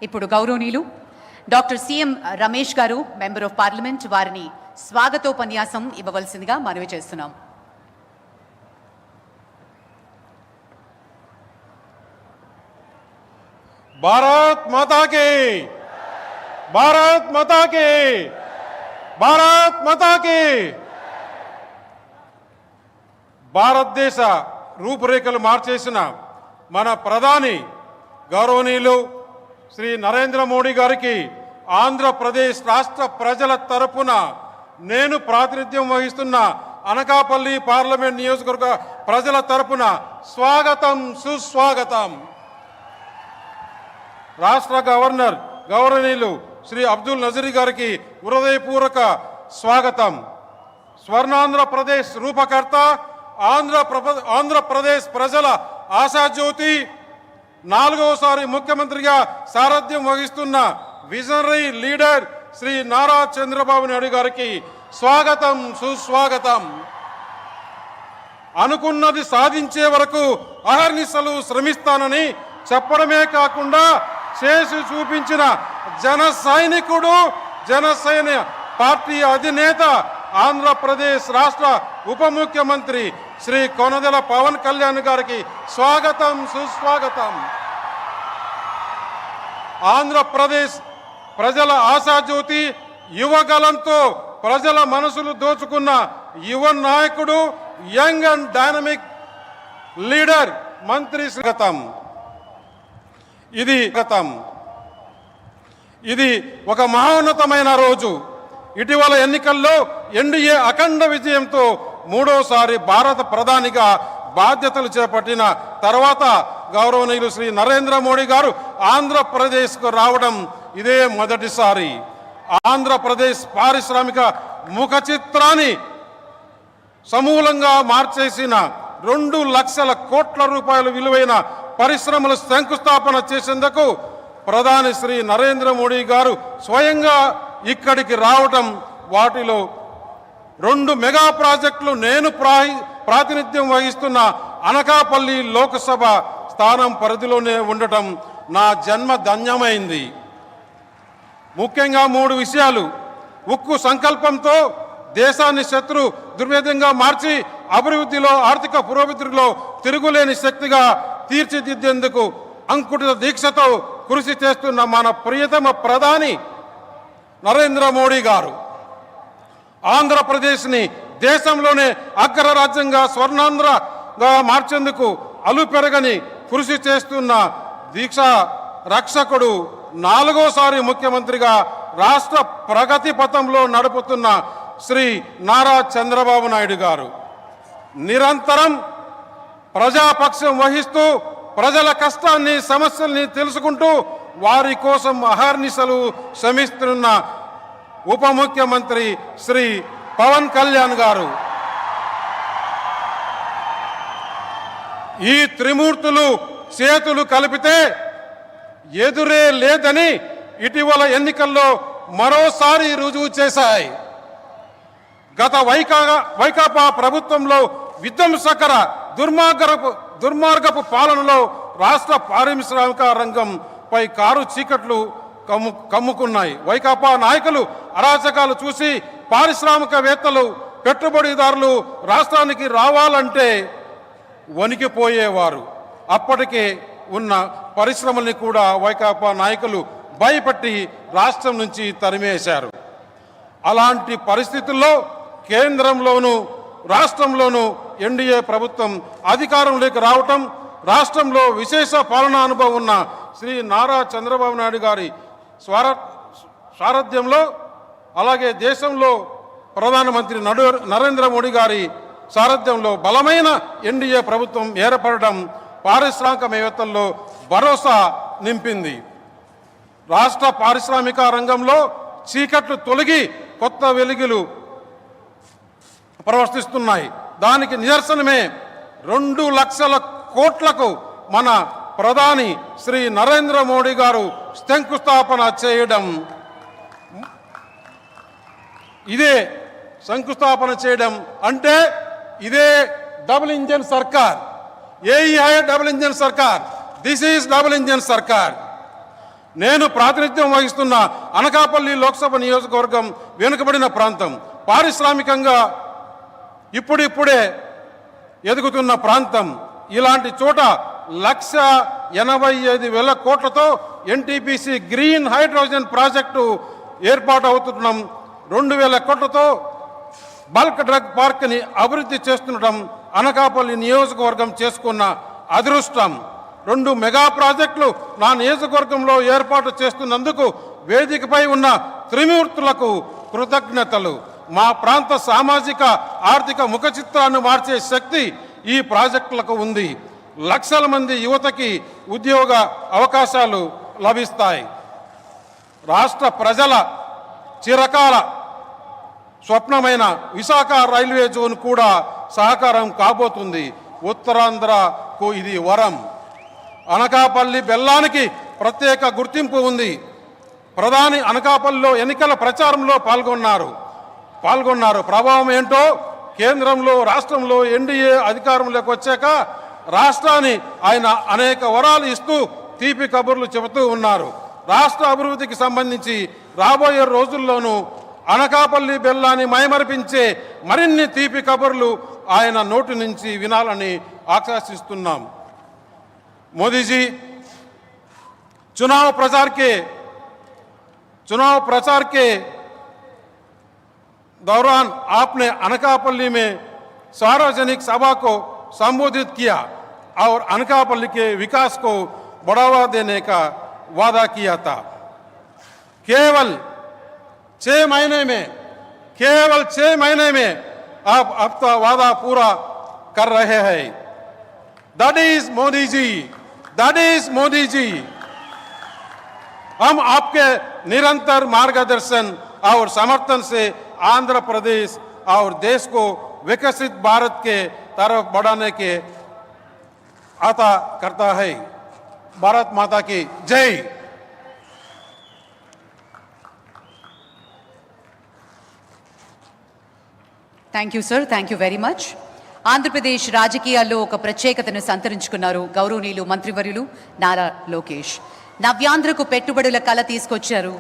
ఇప్పుడు గౌరవనీయులు doctor CM Ramesh గారు మెంబర్ ఆఫ్ పార్లమెంట్ వారిని స్వాగతోపన్యాసం ఇవ్వవలసిందిగా మనవి చేస్తున్నాం. భారత్ మాతా కీ, భారత్ మాతా కీ, భారత్ మాతా కీ. భారతదేశ రూపురేఖలు మార్చేసిన మన ప్రధాని గౌరవనీయులు శ్రీ నరేంద్ర మోడీ గారికి ఆంధ్రప్రదేశ్ రాష్ట్ర ప్రజల తరపున నేను ప్రాతినిధ్యం వహిస్తున్న అనకాపల్లి పార్లమెంట్ నియోజకవర్గ ప్రజల తరపున స్వాగతం, సుస్వాగతం. రాష్ట్ర గవర్నర్ గౌరవనీయులు శ్రీ అబ్దుల్ నజీర్ గారికి హృదయపూర్వక స్వాగతం. స్వర్ణాంధ్రప్రదేశ్ రూపకర్త, ఆంధ్రప్రదేశ్ ప్రజల ఆశాజ్యోతి, 4వసారి ముఖ్యమంత్రిగా సారథ్యం వహిస్తున్న విజనరీ లీడర్ శ్రీ నారా చంద్రబాబు నాయుడు గారికి స్వాగతం, సుస్వాగతం. అనుకున్నది సాధించే వరకు అహర్నిశలు శ్రమిస్తానని చెప్పడమే కాకుండా చేసి చూపించిన జన సైనికుడు, జనసేన పార్టీ అధినేత, ఆంధ్రప్రదేశ్ రాష్ట్ర ఉప ముఖ్యమంత్రి శ్రీ కొనదెల పవన్ కళ్యాణ్ గారికి స్వాగతం, సుస్వాగతం. ఆంధ్రప్రదేశ్ ప్రజల ఆశాజ్యోతి, యువగలంతో ప్రజల మనసులు దోచుకున్న యువ నాయకుడు, యంగ్ అండ్ డైనమిక్ లీడర్ మంత్రి స్వాగతం. ఇది ఒక మహోన్నతమైన రోజు. ఇటీవల ఎన్నికల్లో ఎన్డీఏ అఖండ విజయంతో 3వసారి భారత ప్రధానిగా బాధ్యతలు చేపట్టిన తర్వాత గౌరవనీయులు శ్రీ నరేంద్ర మోడీ గారు ఆంధ్రప్రదేశ్కు రావడం ఇదే మొదటిసారి. ఆంధ్రప్రదేశ్ పారిశ్రామిక ముఖ చిత్రాన్ని సమూలంగా మార్చేసిన 2 లక్షల కోట్ల రూపాయల విలువైన పరిశ్రమలు శంకుస్థాపన చేసేందుకు ప్రధాని శ్రీ నరేంద్ర మోడీ గారు స్వయంగా ఇక్కడికి రావటం, వాటిలో 2 మెగా ప్రాజెక్టులు నేను ప్రాతినిధ్యం వహిస్తున్న అనకాపల్లి లోక్సభ స్థానం పరిధిలోనే ఉండటం నా జన్మ ధన్యమైంది. ముఖ్యంగా 3 విషయాలు. ఉక్కు సంకల్పంతో దేశాన్ని శత్రు దుర్వేదంగా మార్చి అభివృద్ధిలో, ఆర్థిక పురోభివృద్ధిలో తిరుగులేని శక్తిగా తీర్చిదిద్దేందుకు అంకుటిత దీక్షతో కృషి చేస్తున్న మన ప్రియతమ ప్రధాని నరేంద్ర మోడీ గారు ఆంధ్రప్రదేశ్ని దేశంలోనే అగ్రరాజ్యంగా, స్వర్ణాంధ్రగా మార్చేందుకు అలుపెరగని కృషి చేస్తున్న దీక్షా రక్షకుడు, 4వసారి ముఖ్యమంత్రిగా రాష్ట్ర ప్రగతి పథంలో నడుపుతున్న శ్రీ నారా చంద్రబాబు నాయుడు గారు నిరంతరం ప్రజాపక్షం వహిస్తూ ప్రజల కష్టాన్ని, సమస్యల్ని తెలుసుకుంటూ వారి కోసం అహర్నిశలు శ్రమిస్తున్న ఉప ముఖ్యమంత్రి శ్రీ పవన్ కళ్యాణ్ గారు. ఈ త్రిమూర్తులు చేతులు కలిపితే ఎదురే లేదని ఇటీవల ఎన్నికల్లో మరోసారి రుజువు చేశాయి. గత వైకాపా ప్రభుత్వంలో విధ్వంసకర దుర్మార్గపు పాలనలో రాష్ట్ర పారిశ్రామిక రంగంపై కారు చీకట్లు కమ్ముకున్నాయి. వైకాపా నాయకులు అరాచకాలు చూసి పారిశ్రామికవేత్తలు, పెట్టుబడిదారులు రాష్ట్రానికి రావాలంటే వణికిపోయేవారు. అప్పటికే ఉన్న పరిశ్రమల్ని కూడా వైకాపా నాయకులు భయపెట్టి రాష్ట్రం నుంచి తరిమేశారు. అలాంటి పరిస్థితుల్లో కేంద్రంలోనూ రాష్ట్రంలోనూ ఎన్డీఏ ప్రభుత్వం అధికారంలోకి రావటం, రాష్ట్రంలో విశేష పాలనా అనుభవం ఉన్న శ్రీ నారా చంద్రబాబు నాయుడు గారి సారథ్యంలో, అలాగే దేశంలో ప్రధానమంత్రి నరేంద్ర మోడీ గారి సారథ్యంలో బలమైన ఎన్డీఏ ప్రభుత్వం ఏర్పడడం పారిశ్రామికవేత్తల్లో భరోసా నింపింది. రాష్ట్ర పారిశ్రామిక రంగంలో చీకట్లు తొలగి కొత్త వెలుగులు ప్రవర్తిస్తున్నాయి. దానికి నిదర్శనమే 2 లక్షల కోట్లకు మన ప్రధాని శ్రీ నరేంద్ర మోడీ గారు శంకుస్థాపన చేయడం. ఇదే శంకుస్థాపన చేయడం అంటే ఇదే డబుల్ ఇంజన్ సర్కార్. ఏఈ డబుల్ ఇంజన్ సర్కార్, దిస్ ఈజ్ డబుల్ ఇంజన్ సర్కార్. నేను ప్రాతినిధ్యం వహిస్తున్న అనకాపల్లి లోక్సభ నియోజకవర్గం వెనుకబడిన ప్రాంతం, పారిశ్రామికంగా ఇప్పుడిప్పుడే ఎదుగుతున్న ప్రాంతం. ఇలాంటి చోట 1,85,000 కోట్లతో ఎన్టీపీసీ గ్రీన్ హైడ్రోజన్ ప్రాజెక్టు ఏర్పాటు అవుతుండడం, 2,000 కోట్లతో బల్క్ డ్రగ్ పార్క్ని అభివృద్ధి చేస్తుండటం అనకాపల్లి నియోజకవర్గం చేసుకున్న అదృష్టం. 2 మెగా ప్రాజెక్టులు నా నియోజకవర్గంలో ఏర్పాటు చేస్తున్నందుకు వేదికపై ఉన్న త్రిమూర్తులకు కృతజ్ఞతలు. మా ప్రాంత సామాజిక ఆర్థిక ముఖ చిత్రాన్ని మార్చే శక్తి ఈ ప్రాజెక్టులకు ఉంది. లక్షల మంది యువతకి ఉద్యోగ అవకాశాలు లభిస్తాయి. రాష్ట్ర ప్రజల చిరకాల స్వప్నమైన విశాఖ రైల్వే జోన్ కూడా సహకారం కాబోతుంది. ఉత్తరాంధ్రకు ఇది వరం. అనకాపల్లి బెల్లానికి ప్రత్యేక గుర్తింపు ఉంది. ప్రధాని అనకాపల్లిలో ఎన్నికల ప్రచారంలో పాల్గొన్నారు. ప్రభావం ఏంటో కేంద్రంలో రాష్ట్రంలో ఎన్డీఏ అధికారంలోకి వచ్చాక రాష్ట్రాన్ని ఆయన అనేక వరాలు ఇస్తూ తీపి కబుర్లు చెబుతూ ఉన్నారు. రాష్ట్ర అభివృద్ధికి సంబంధించి రాబోయే రోజుల్లోనూ అనకాపల్లి బెల్లాన్ని మైమరిపించే మరిన్ని తీపి కబుర్లు ఆయన నోటి నుంచి వినాలని ఆకాంక్షిస్తున్నాం. मोदी जी, चुनाव प्रचार के दौरान आपने अनकापल्ली में सार्वजनिक सभा को संबोधित किया और अनकापल्ली के विकास को बढ़ावा देने का वादा किया था. केवल 6 महीने में आप अपना वादा पूरा कर रहे हैं. That is Modi जी. हम आपके निरंतर मार्गदर्शन और समर्थन से आंध्र प्रदेश और देश को विकसित भारत के तरफ बढ़ाने के आता करता है. भारत माता की जय. Thank you sir, thank you very much. Andhra Pradesh రాజకీయాల్లో ఒక ప్రత్యేకతను సంతరించుకున్నారు గౌరవనీయులు మంత్రివర్యులు నారా లోకేష్. నవ్యాంధ్రకు పెట్టుబడుల కళ తీసుకొచ్చారు.